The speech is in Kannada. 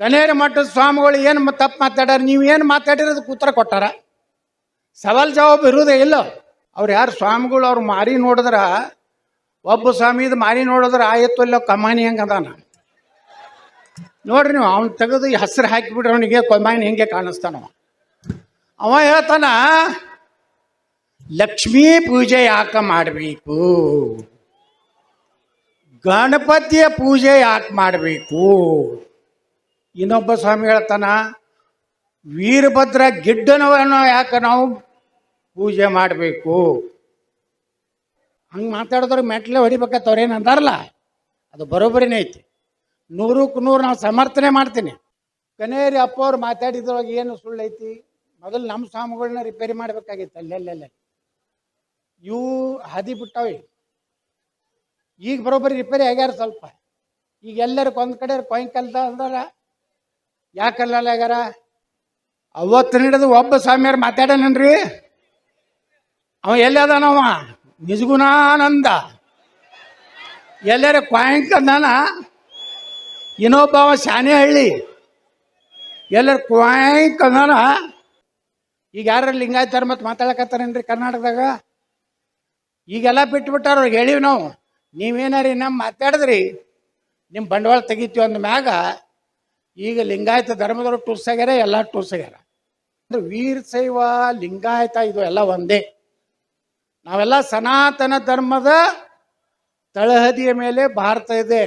ಕನೇರಿ ಮಠದ ಸ್ವಾಮಿಗಳು ಏನು ತಪ್ಪು ಮಾತಾಡ್ಯಾರ, ನೀವು ಏನು ಮಾತಾಡಿರೋದಕ್ಕೆ ಉತ್ತರ ಕೊಟ್ಟಾರ. ಸವಾಲ್ ಜವಾಬ್ ಇರುವುದೇ ಇಲ್ಲ. ಅವ್ರು ಯಾರು ಸ್ವಾಮಿಗಳು ಅವ್ರು ಮಾರಿ ನೋಡಿದ್ರ, ಒಬ್ಬ ಸ್ವಾಮಿದು ಮಾರಿ ನೋಡಿದ್ರೆ ಆಯತ್ತು ಇಲ್ಲ ಕಮಾನಿ ಹೆಂಗೆ ಅದಾನ ನೋಡ್ರಿ ನೀವು. ಅವ್ನು ತೆಗೆದು ಈ ಹಸಿರು ಹಾಕಿಬಿಟ್ರೆ ಅವನಿಗೆ ಕಮಾನಿ ಹೆಂಗೆ ಕಾಣಿಸ್ತಾನವ. ಅವ ಹೇಳ್ತಾನ, ಲಕ್ಷ್ಮೀ ಪೂಜೆ ಯಾಕೆ ಮಾಡಬೇಕು, ಗಣಪತಿಯ ಪೂಜೆ ಯಾಕೆ ಮಾಡಬೇಕು. ಇನ್ನೊಬ್ಬ ಸ್ವಾಮಿ ಹೇಳ್ತಾನ, ವೀರಭದ್ರ ಗಿಡ್ಡನವನ್ನ ಯಾಕೆ ನಾವು ಪೂಜೆ ಮಾಡಬೇಕು. ಹಂಗೆ ಮಾತಾಡಿದ್ರೆ ಮೆಟ್ಲೆ ಹೊಡಿಬೇಕತ್ತವ್ರೇನು ಅಂತಾರಲ್ಲ, ಅದು ಬರೋಬ್ಬರಿನೇ ಐತಿ. 100ಕ್ಕೆ 100 ನಾವು ಸಮರ್ಥನೆ ಮಾಡ್ತೀನಿ. ಕನೇರಿ ಅಪ್ಪ ಅವ್ರು ಮಾತಾಡಿದ್ರೊಳಗೆ ಏನು ಸುಳ್ಳೈತಿ. ಮೊದಲು ನಮ್ಮ ಸ್ವಾಮಿಗಳನ್ನ ರಿಪೇರಿ ಮಾಡಬೇಕಾಗಿತ್ತು. ಅಲ್ಲೆಲ್ಲೆಲ್ಲ ಇವು ಹದಿ ಬಿಟ್ಟಾವೆ. ಈಗ ಬರೋಬ್ಬರಿ ರಿಪೇರಿ ಆಗ್ಯಾರ ಸ್ವಲ್ಪ. ಈಗ ಎಲ್ಲರಿಗೆ ಒಂದು ಕಡೆ ಕೊಯ್ಕಲ್ದ ಅಂದಾರ. ಯಾಕಲ್ಲ ಆಗ್ಯಾರ? ಅವತ್ತು ಹಿಡಿದು ಒಬ್ಬ ಸ್ವಾಮಿಯವ್ರು ಮಾತಾಡೇನನ್ರಿ. ಅವ ಎಲ್ಲಿ ಅದಾನವ? ನಿಜಗುಣಾನಂದ ಎಲ್ಲರ ಕ್ವಾಯಿಂಕಂದಾನ. ಇನ್ನೊಬ್ಬ ಅವ ಶಾನೆಹಳ್ಳಿ ಎಲ್ಲರ ಕ್ವಾಯಿಂಕಂದಾನ. ಈಗ ಯಾರು ಲಿಂಗಾಯತರ ಮತ್ತು ಮಾತಾಡಕತ್ತಾರೇನ್ರಿ ಕರ್ನಾಟಕದಾಗ? ಈಗೆಲ್ಲ ಬಿಟ್ಬಿಟ್ಟಾರ. ಅವ್ರಿಗೆ ಹೇಳಿವಿ ನಾವು, ನೀವೇನಾರಿ ನಮ್ಮ ಮಾತಾಡಿದ್ರಿ ನಿಮ್ಮ ಬಂಡವಾಳ ತೆಗಿತೀವಿ ಅಂದ ಮ್ಯಾಗ ಈಗ ಲಿಂಗಾಯತ ಧರ್ಮದವರು ಟೂರ್ಸಾಗ್ಯಾರ, ಎಲ್ಲ ಟೂರ್ಸಾಗ್ಯಾರ. ವೀರಶೈವ ಲಿಂಗಾಯತ ಇದು ಎಲ್ಲ ಒಂದೇ. ನಾವೆಲ್ಲ ಸನಾತನ ಧರ್ಮದ ತಳಹದಿಯ ಮೇಲೆ ಭಾರತ ಇದೆ.